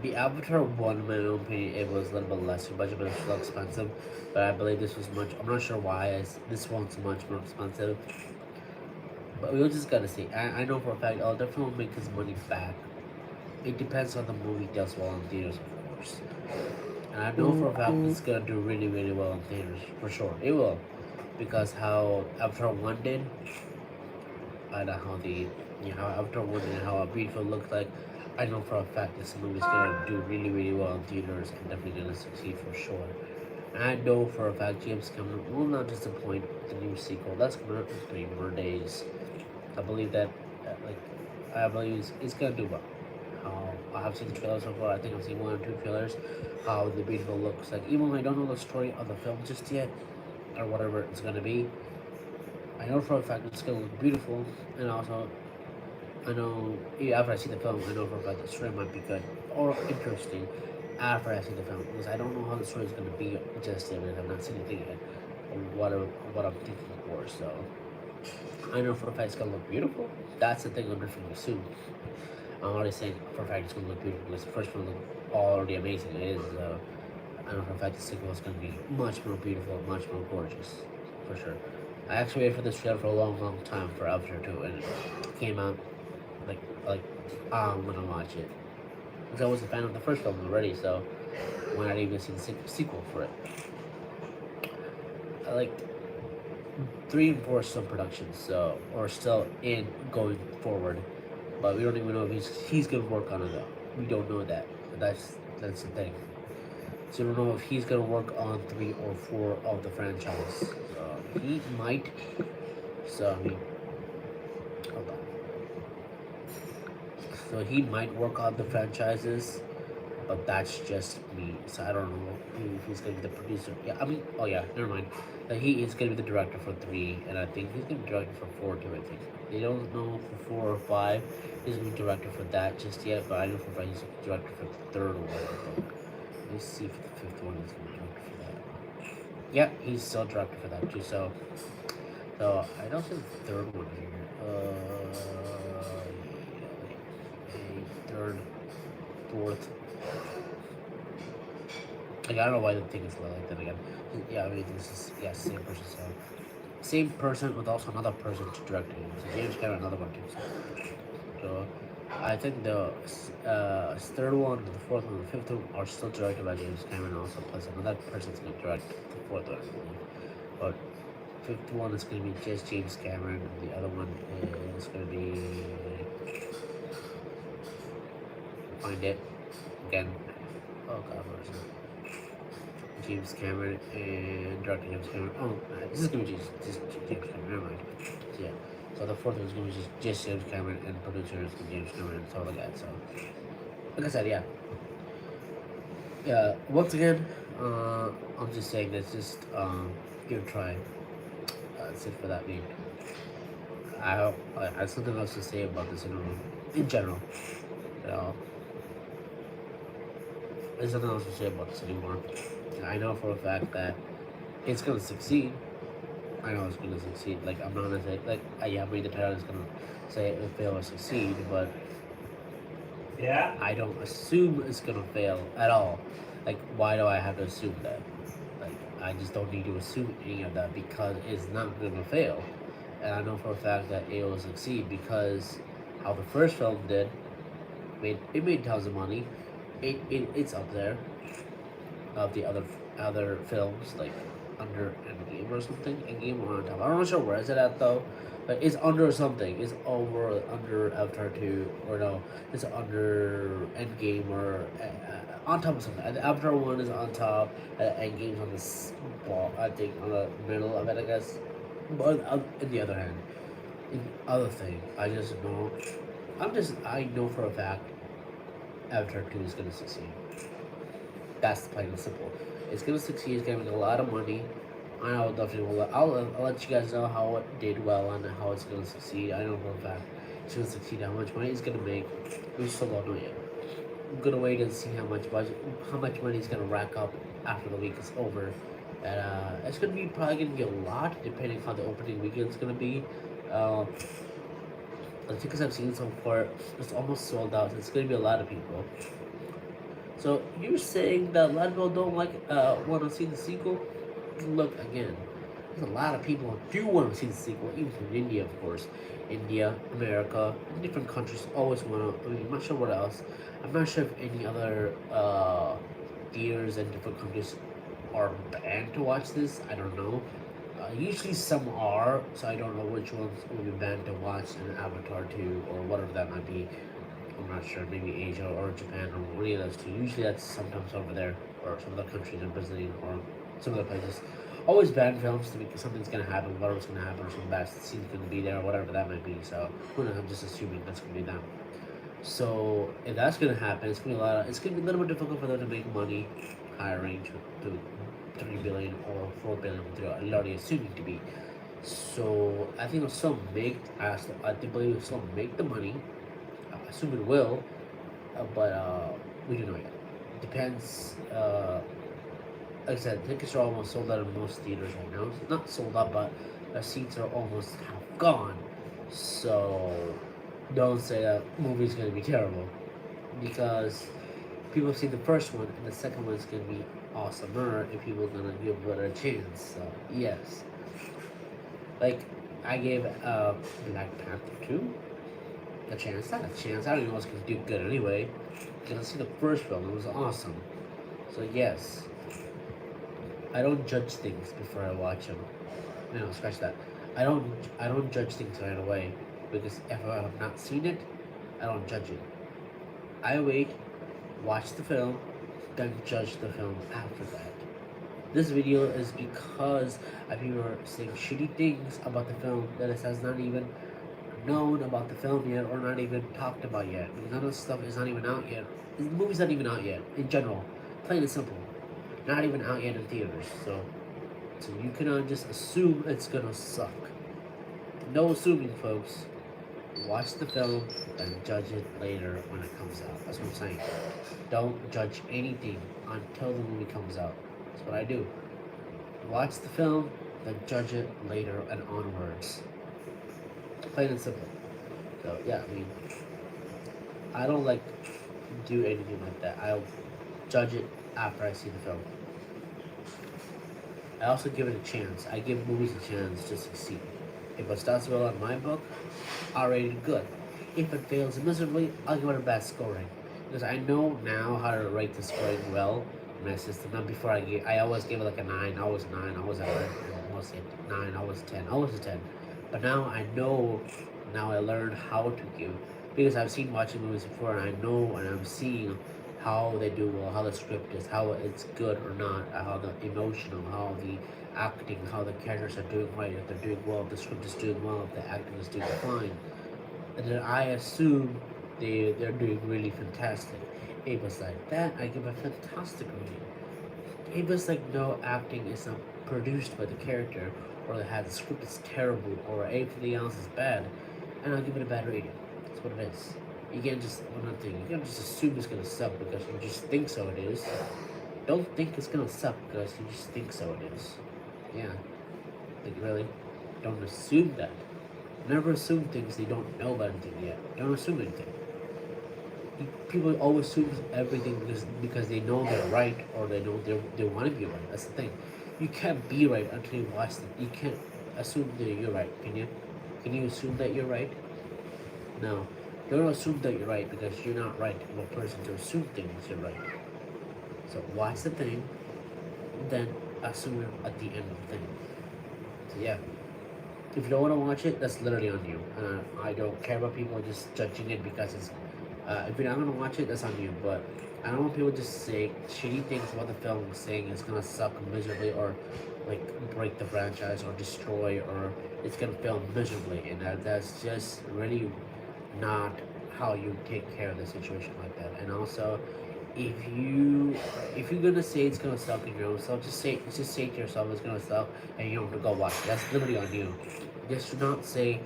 the Avatar 1, in my own opinion, it was a little bit lesser budget, but it's still expensive. But I believe this was much. I'm not sure why this one's much more expensive. But we'll just gotta see. I know for a fact, I'll definitely make his money back. It depends on the movie does well in theaters, of course. And I know for a fact it's gonna do really, really well in theaters, for sure. It will. Because how Avatar 1 did, and how how Avatar 1 did, how beautiful it looked like, I know for a fact this movie's gonna do really, really well in theaters and definitely gonna succeed for sure. And I know for a fact James Cameron will not disappoint with the new sequel. That's coming out in 3 more days. I believe that, I believe it's gonna do well. I have seen the trailers so far. I think I've seen 1 or 2 trailers. How the beautiful looks like. Even when I don't know the story of the film just yet, or whatever it's gonna be, I know for a fact it's gonna look beautiful. And also, I know after I see the film, I know for a fact the story might be good or interesting. After I see the film, because I don't know how the story is gonna be just yet, because I've not seen anything yet. What I'm thinking for. So I know for a fact it's gonna look beautiful. That's the thing I'm definitely soon. I'm already saying for a fact it's gonna look beautiful because the first one looked already amazing. It is. I know for a fact the sequel is gonna be much more beautiful, much more gorgeous, for sure. I actually waited for this trailer for a long, long time for Avatar 2, and it came out I'm gonna watch it. Because I was a fan of the first film already, so why not even see the sequel for it? I like 3 and 4 are still in production, so or still in going forward. But we don't even know if he's gonna work on it though. We don't know that. But that's the thing. So we don't know if he's gonna work on 3 or 4 of the franchise. He might. So I mean, hold on. So he might work on the franchises, but that's just me. So I don't know if he's gonna be the producer. Yeah, I mean, oh yeah, never mind. He is gonna be the director for 3, and I think he's gonna be director for 4 too. I think they don't know for 4 or 5. He's gonna be director for that just yet, but I know for a fact he's director for the 3rd one. Let me see if the 5th one is gonna be director for that. Yeah, he's still director for that too. So I don't see the 3rd one here. 3rd, 4th. Like, I don't know why the thing is like that again. Yeah, I mean, this is, same person. So same person with also another person to direct it. So James Cameron, another one too. So I think the 3rd one, the 4th one, the 5th one are still directed by James Cameron also. Plus another person's gonna direct the 4th one. But 5th one is gonna be just James Cameron. And the other one is gonna be find it again. Oh god, where is it? James Cameron and director James Cameron. Oh, this is gonna be just James Cameron. Never mind. So, yeah. So the fourth one is gonna be just James Cameron and producer is James Cameron and stuff like that. So, like I said, yeah. Yeah. Once again, I'm just saying let's just give it a try. That's it for that meme. I hope I have something else to say about this in general. You know, there's nothing else to say about this anymore. I know for a fact that it's gonna succeed. I know it's gonna succeed. Like I'm not gonna say like yeah, maybe the title is gonna say it will fail or succeed, but Yeah. I don't assume it's gonna fail at all. Like why do I have to assume that? Like I just don't need to assume any of that because it's not gonna fail. And I know for a fact that it will succeed because how the first film did, made tons of money. It's up there of the other films like under Endgame or something. Endgame or on top. I'm not sure where is it at though, but it's under something. It's over under Avatar 2 or no, it's under Endgame or on top of something. Avatar 1 is on top. Endgame's on this ball. I think on the middle of it, I guess. But on the other hand, in the other thing, I just know. I know for a fact Avatar 2 is gonna succeed. That's plain and simple. It's gonna succeed. It's gonna make a lot of money. I know definitely will. I'll let you guys know how it did well and how it's gonna succeed. I know for a fact it's gonna succeed. How much money it's gonna make, we still don't know yet. I'm gonna wait and see how much money it's gonna rack up after the week is over. And it's gonna be probably gonna be a lot depending on how the opening weekend's gonna be. The tickets I've seen so far, it's almost sold out. It's gonna be a lot of people. So you're saying that a lot of people don't want to see the sequel? Look again. There's a lot of people who do want to see the sequel, even from India, of course. India, America, different countries always want to. I mean, I'm not sure what else. I'm not sure if any other theaters in different countries are banned to watch this. I don't know. Usually some are, so I don't know which ones will be banned to watch in Avatar 2 or whatever that might be. I'm not sure, maybe Asia or Japan or any of those two. Usually that's sometimes over there or some other countries in Brazil or some other places. Always ban films to make something's gonna happen, whatever's gonna happen, or some bad scene's gonna be there, or whatever that might be. So who knows? I'm just assuming that's gonna be them. So if that's gonna happen, it's gonna be it's gonna be a little bit difficult for them to make money, hiring to 3 billion or 4 billion, they're already assuming to be. So I think it'll still make. I do believe it'll still make the money. I assume it will, but we don't know yet. Depends. Like I said, tickets are almost sold out in most theaters right now. It's not sold out, but the seats are almost half gone. So don't say that movie's gonna be terrible because people have seen the first one and the second one's gonna be awesomer if people are gonna give it a chance. So yes, like I gave Black Panther 2 a chance. Not a chance. I don't even know what's gonna do good anyway. Because I see the first film. It was awesome. So yes. I don't judge things before I watch them. No, scratch that. I don't judge things right away because if I have not seen it, I don't judge it. I wait, watch the film, then judge the film after that. This video is because people are saying shitty things about the film that it has not even known about the film yet or not even talked about yet. Because none of this stuff is not even out yet. The movie's not even out yet in general. Plain and simple. Not even out yet in theaters, so you cannot just assume it's gonna suck. No assuming, folks. Watch the film and judge it later when it comes out. That's what I'm saying. Don't judge anything until the movie comes out. That's what I do. Watch the film, then judge it later and onwards. Plain and simple. So yeah, I mean, I don't like do anything like that. I'll judge it after I see the film. I also give it a chance. I give movies a chance to succeed. If it starts well in my book, I'll rate it good. If it fails miserably, I'll give it a bad scoring. Because I know now how to rate the scoring well in my system. Not before I always give it like a 9, always 9, always a 9, always a 9, always a 10, always a 10. But now I know, now I learned how to give. Because I've seen watching movies before and I know and I'm seeing how they do well, how the script is, how it's good or not, how the emotional, how the acting, how the characters are doing right, if they're doing well, if the script is doing well, if the acting is doing fine. And then I assume they're doing really fantastic. If it's like that, I give a fantastic rating. If it's like no acting is not produced by the character, or the script is terrible, or everything else is bad, and I'll give it a bad rating. That's what it is. You can't just one thing. You can't just assume it's gonna suck because you just think so it is. Don't think it's gonna suck because you just think so it is. Yeah, like really, don't assume that. Never assume things they don't know about anything yet. Don't assume anything. People always assume everything because they know they're right or they know they want to be right. That's the thing. You can't be right until you watch it. You can't assume that you're right. Can you? Can you assume that you're right? No. Don't assume that you're right because you're not right. I'm a person to assume things you're right. So watch the thing, then assume it at the end of the thing. So yeah. If you don't want to watch it, that's literally on you. I don't care about people just judging it because it's. If you're not gonna watch it, that's on you. But I don't want people just say shitty things about the film, saying it's gonna suck miserably or like break the franchise or destroy or it's gonna fail miserably, and that's just really not how you take care of the situation like that. And also, if you're gonna say it's gonna suck in your own self, just say to yourself it's gonna suck, and you don't have to go watch it. That's literally on you. Just do not say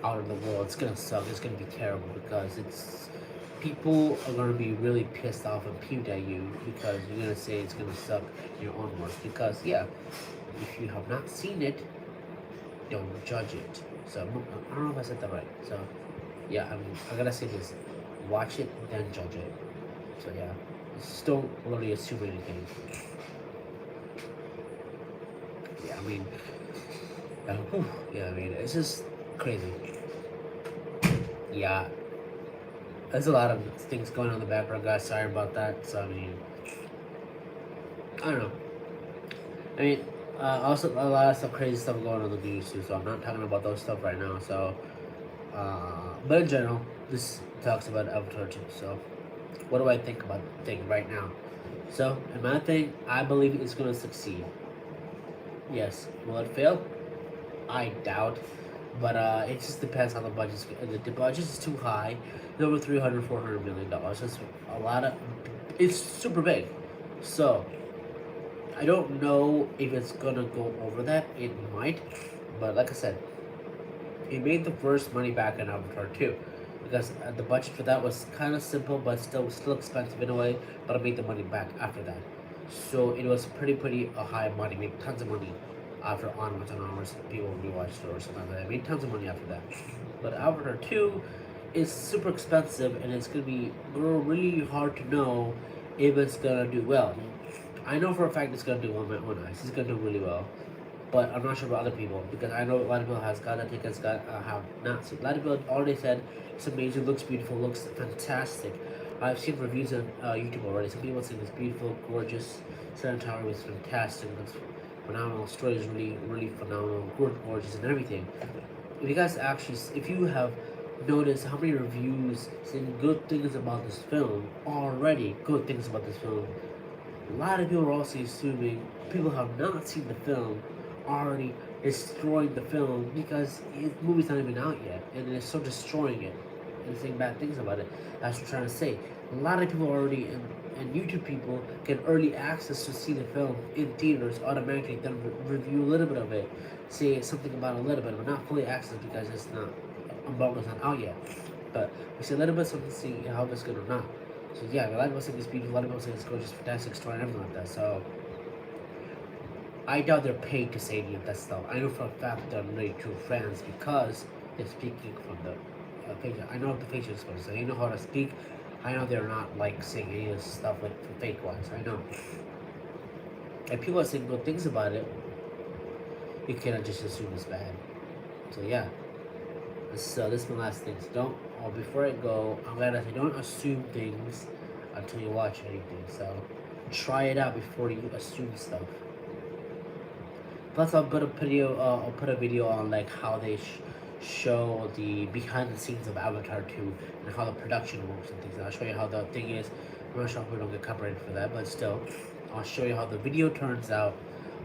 out of the world it's gonna suck, it's gonna be terrible, because it's people are gonna be really pissed off and peeved at you because you're gonna say it's gonna suck in your own words. Because yeah, if you have not seen it, don't judge it. So I don't know if I said that right. So yeah, I gotta say this: watch it, then judge it. So yeah, just don't really assume anything. Yeah, I mean, yeah, I mean, it's just crazy. Yeah, there's a lot of things going on in the background, guys. Sorry about that. So I mean, I don't know. I mean, also a lot of stuff, crazy stuff going on in the news too. So I'm not talking about those stuff right now. So, but in general, this talks about Avatar 2. So, what do I think about the thing right now? So, in my thing, I believe it's gonna succeed. Yes, will it fail? I doubt, but it just depends on the budget. The budget is too high. It's over $300-400 million. That's a lot of. It's super big, so I don't know if it's gonna go over that. It might, but like I said, it made the first money back in Avatar 2 because the budget for that was kind of simple, but still expensive in a way. But it made the money back after that, so it was pretty a high money. Made tons of money after onwards and onwards. People rewatched it or something like that. It made tons of money after that. But Avatar 2 is super expensive, and it's gonna be really hard to know if it's gonna do well. I know for a fact it's gonna do well with my eyes. It's gonna do really well, but I'm not sure about other people because I know a lot of people has got the tickets, have not seen. A lot of people already said it's amazing, looks beautiful, looks fantastic. I've seen reviews on YouTube already. Some people saying it's beautiful, gorgeous. Tower was fantastic, looks phenomenal. Story is really phenomenal, gorgeous, and everything. If you guys actually, if you have noticed how many reviews saying good things about this film already, good things about this film. A lot of people are also assuming people have not seen the film already destroying the film because the movie's not even out yet, and they're still destroying it and saying bad things about it. That's what I'm trying to say. A lot of people already, and YouTube people get early access to see the film in theaters automatically, then review a little bit of it, say something about it a little bit, but not fully access because it's not, Umbrella's not out yet. But we see a little bit something to see how it's good or not. So yeah, a lot of people say it's beautiful, a lot of people say it's gorgeous, fantastic story, and everything like that. So I doubt they're paid to say any of that stuff. I know for a fact they're really true friends because they're speaking from the page. I know the facial expressions, so they know how to speak. I know they're not like saying any of this stuff like fake ones. I know. And people are saying good things about it. You cannot just assume it's bad. So yeah. So this is my last thing. So before I go, I'm gonna say don't assume things until you watch anything. So try it out before you assume stuff. Plus, I'll put a video on like how they show the behind the scenes of Avatar 2 and how the production works and things. And I'll show you how the thing is I'm not sure if we don't get copyrighted for that, but still, I'll show you how the video turns out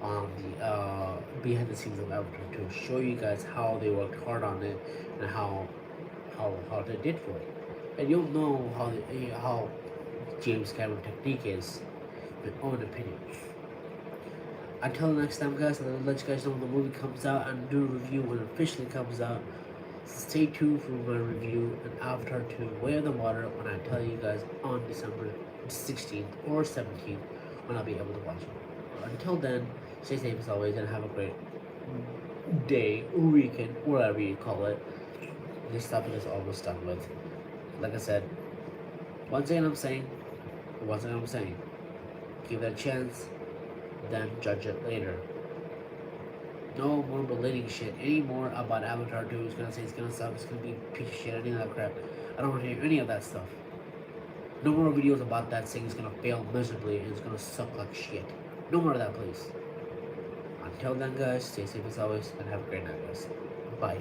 on the behind the scenes of Avatar 2. Show you guys how they worked hard on it and how they did for it, and you'll know how James Cameron technique is, in my own opinion. Until next time, guys, I'll let you guys know when the movie comes out and do a review when it officially comes out. Stay tuned for my review on Avatar 2 Way of the Water when I tell you guys on December 16th or 17th when I'll be able to watch it. Until then, stay safe as always and have a great day, weekend, whatever you call it. This topic is almost done with. Like I said, once again I'm saying, give it a chance, then judge it later. No more belating shit anymore about Avatar 2. It's gonna say it's gonna suck, it's gonna be a piece of shit, any of that crap. I don't want to hear any of that stuff. No more videos about that saying it's gonna fail miserably and it's gonna suck like shit. No more of that, please. Until then, guys, stay safe as always and have a great night, guys. Bye.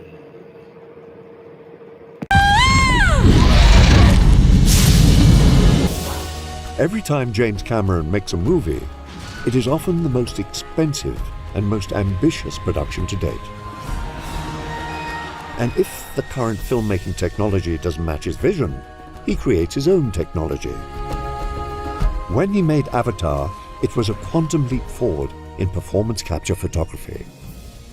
Every time James Cameron makes a movie, it is often the most expensive and most ambitious production to date. And if the current filmmaking technology doesn't match his vision, he creates his own technology. When he made Avatar, it was a quantum leap forward in performance capture photography.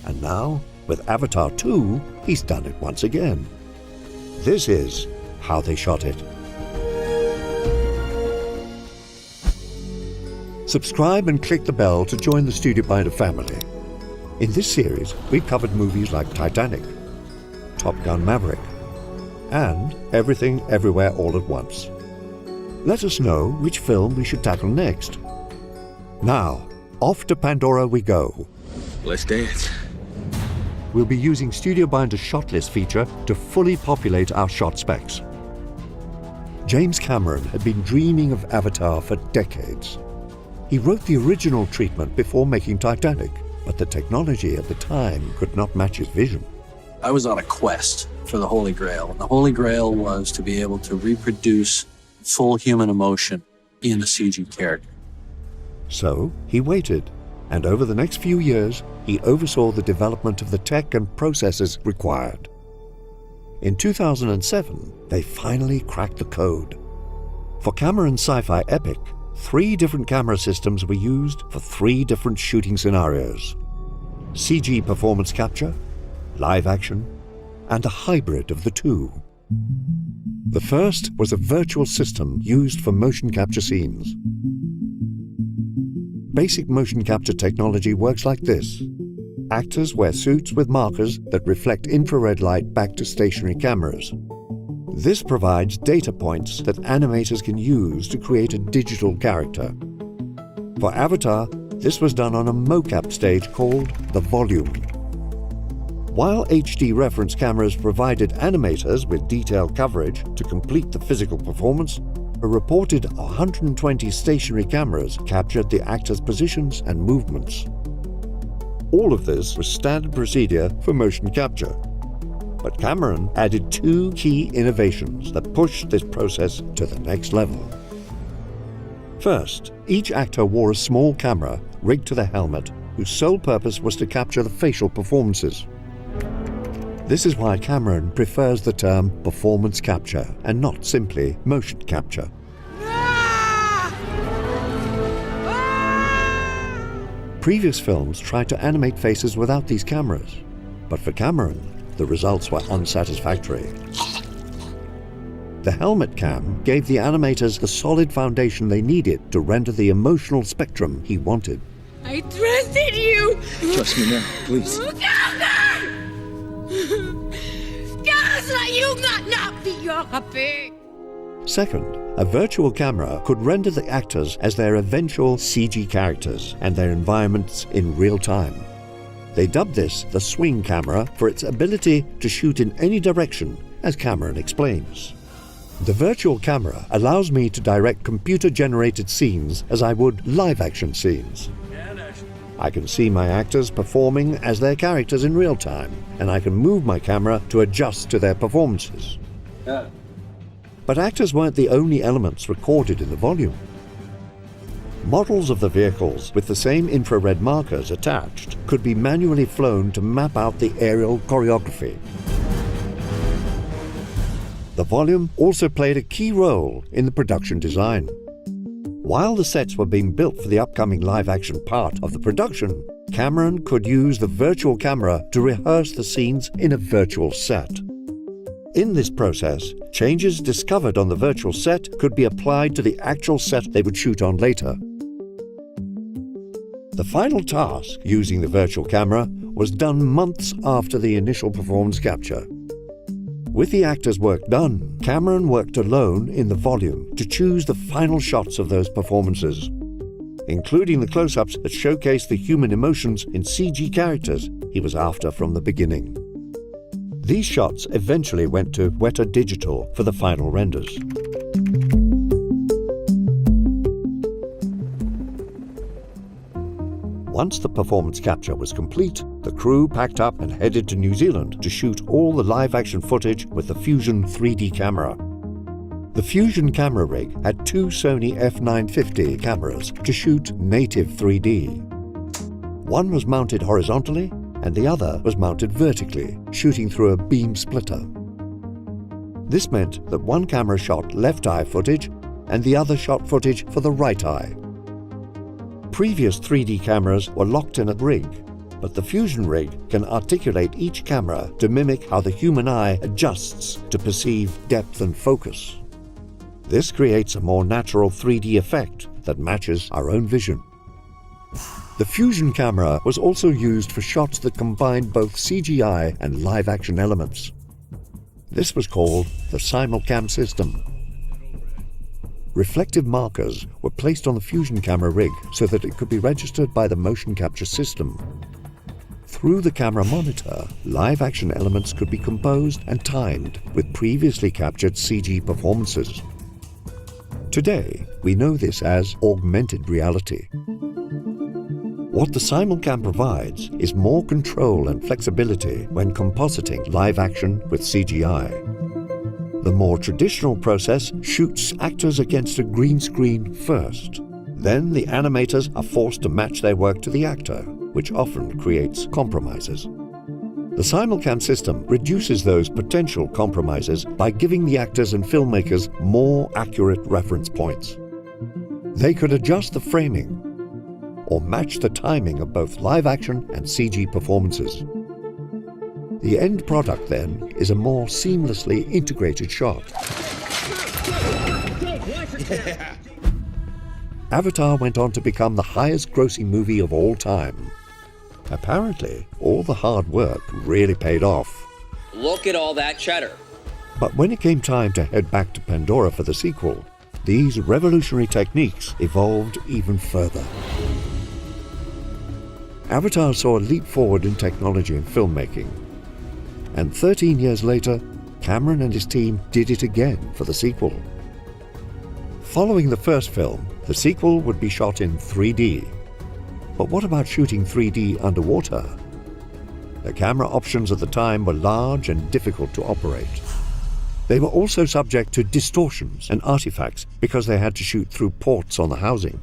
And now, with Avatar 2, he's done it once again. This is how they shot it. Subscribe and click the bell to join the StudioBlinder family. In this series, we've covered movies like Titanic, Top Gun Maverick, and Everything Everywhere All at Once. Let us know which film we should tackle next. Now, off to Pandora we go. Let's dance. We'll be using StudioBlinder's shot list feature to fully populate our shot specs. James Cameron had been dreaming of Avatar for decades. He wrote the original treatment before making Titanic, but the technology at the time could not match his vision. I was on a quest for the Holy Grail. The Holy Grail was to be able to reproduce full human emotion in a CG character. So he waited, and over the next few years, he oversaw the development of the tech and processes required. In 2007, they finally cracked the code. For Cameron's sci-fi epic, 3 different camera systems were used for 3 different shooting scenarios: CG performance capture, live action, and a hybrid of the two. The first was a virtual system used for motion capture scenes. Basic motion capture technology works like this. Actors wear suits with markers that reflect infrared light back to stationary cameras. This provides data points that animators can use to create a digital character. For Avatar, this was done on a mocap stage called the Volume. While HD reference cameras provided animators with detailed coverage to complete the physical performance, a reported 120 stationary cameras captured the actors' positions and movements. All of this was standard procedure for motion capture. But Cameron added 2 key innovations that pushed this process to the next level. First, each actor wore a small camera rigged to the helmet, whose sole purpose was to capture the facial performances. This is why Cameron prefers the term performance capture and not simply motion capture. Previous films tried to animate faces without these cameras, but for Cameron, the results were unsatisfactory. The helmet cam gave the animators the solid foundation they needed to render the emotional spectrum he wanted. I trusted you! Trust me now, please. Second, a virtual camera could render the actors as their eventual CG characters and their environments in real time. They dubbed this the swing camera for its ability to shoot in any direction, as Cameron explains. The virtual camera allows me to direct computer-generated scenes as I would live-action scenes. I can see my actors performing as their characters in real time, and I can move my camera to adjust to their performances. But actors weren't the only elements recorded in the volume. Models of the vehicles with the same infrared markers attached could be manually flown to map out the aerial choreography. The volume also played a key role in the production design. While the sets were being built for the upcoming live-action part of the production, Cameron could use the virtual camera to rehearse the scenes in a virtual set. In this process, changes discovered on the virtual set could be applied to the actual set they would shoot on later. The final task, using the virtual camera, was done months after the initial performance capture. With the actors' work done, Cameron worked alone in the volume to choose the final shots of those performances, including the close-ups that showcase the human emotions in CG characters he was after from the beginning. These shots eventually went to Weta Digital for the final renders. Once the performance capture was complete, the crew packed up and headed to New Zealand to shoot all the live-action footage with the Fusion 3D camera. The Fusion camera rig had two Sony f950 cameras to shoot native 3D. One was mounted horizontally and the other was mounted vertically, shooting through a beam splitter. This meant that one camera shot left eye footage and the other shot footage for the right eye. Previous 3D cameras were locked in a rig, but the Fusion rig can articulate each camera to mimic how the human eye adjusts to perceive depth and focus. This creates a more natural 3D effect that matches our own vision. The Fusion camera was also used for shots that combined both CGI and live-action elements. This was called the simulcam system. Reflective markers were placed on the Fusion camera rig so that it could be registered by the motion capture system. Through the camera monitor, live-action elements could be composed and timed with previously captured CG performances. Today, we know this as augmented reality. What the simulcam provides is more control and flexibility when compositing live action with CGI. The more traditional process shoots actors against a green screen first. Then the animators are forced to match their work to the actor, which often creates compromises. The simulcam system reduces those potential compromises by giving the actors and filmmakers more accurate reference points. They could adjust the framing or match the timing of both live action and CG performances. The end product, then, is a more seamlessly integrated shot. Avatar went on to become the highest-grossing movie of all time. Apparently, all the hard work really paid off. Look at all that cheddar. But when it came time to head back to Pandora for the sequel, these revolutionary techniques evolved even further. Avatar saw a leap forward in technology and filmmaking. And 13 years later, Cameron and his team did it again for the sequel. Following the first film, the sequel would be shot in 3D. But what about shooting 3D underwater? The camera options at the time were large and difficult to operate. They were also subject to distortions and artifacts because they had to shoot through ports on the housing.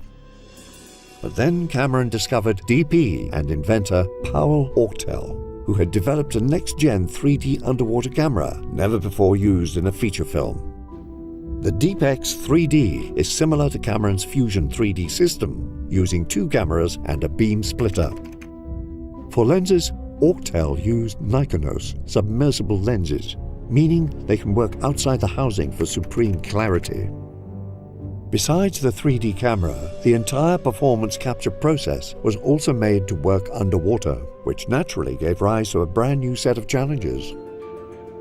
But then Cameron discovered DP and inventor Powell Ortel, who had developed a next-gen 3D underwater camera never before used in a feature film. The DeepX 3D is similar to Cameron's Fusion 3D system, using two cameras and a beam splitter. For lenses, Ortel used Nikonos submersible lenses, meaning they can work outside the housing for supreme clarity. Besides the 3D camera, the entire performance capture process was also made to work underwater, which naturally gave rise to a brand new set of challenges.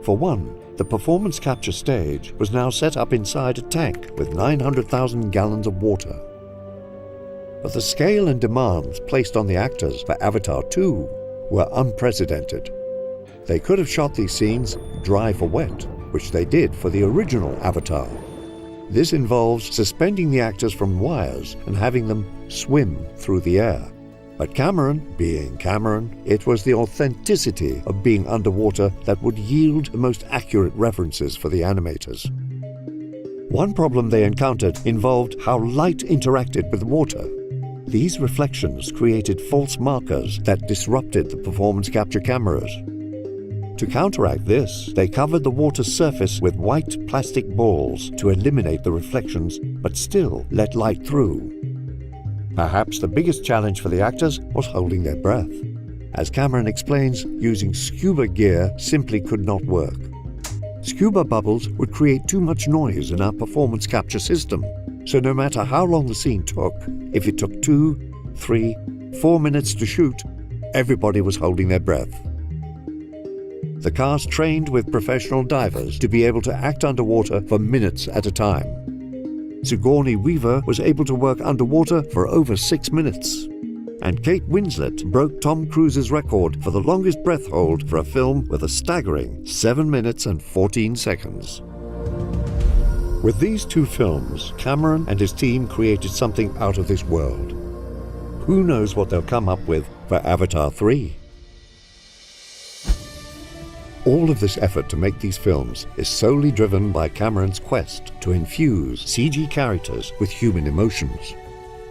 For one, the performance capture stage was now set up inside a tank with 900,000 gallons of water. But the scale and demands placed on the actors for Avatar 2 were unprecedented. They could have shot these scenes dry for wet, which they did for the original Avatar. This involves suspending the actors from wires and having them swim through the air. But Cameron, being Cameron, it was the authenticity of being underwater that would yield the most accurate references for the animators. One problem they encountered involved how light interacted with water. These reflections created false markers that disrupted the performance capture cameras. To counteract this, they covered the water's surface with white plastic balls to eliminate the reflections but still let light through. Perhaps the biggest challenge for the actors was holding their breath. As Cameron explains, using scuba gear simply could not work. Scuba bubbles would create too much noise in our performance capture system, so no matter how long the scene took, if it took 2, 3, 4 minutes to shoot, everybody was holding their breath. The cast trained with professional divers to be able to act underwater for minutes at a time. Sigourney Weaver was able to work underwater for over 6 minutes. And Kate Winslet broke Tom Cruise's record for the longest breath hold for a film with a staggering 7 minutes and 14 seconds. With these two films, Cameron and his team created something out of this world. Who knows what they'll come up with for Avatar 3? All of this effort to make these films is solely driven by Cameron's quest to infuse CG characters with human emotions.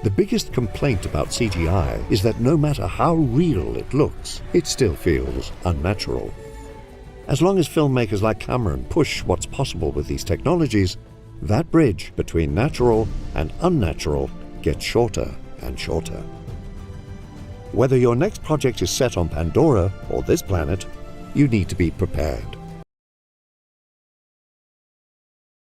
The biggest complaint about CGI is that no matter how real it looks, it still feels unnatural. As long as filmmakers like Cameron push what's possible with these technologies, that bridge between natural and unnatural gets shorter and shorter. Whether your next project is set on Pandora or this planet, you need to be prepared.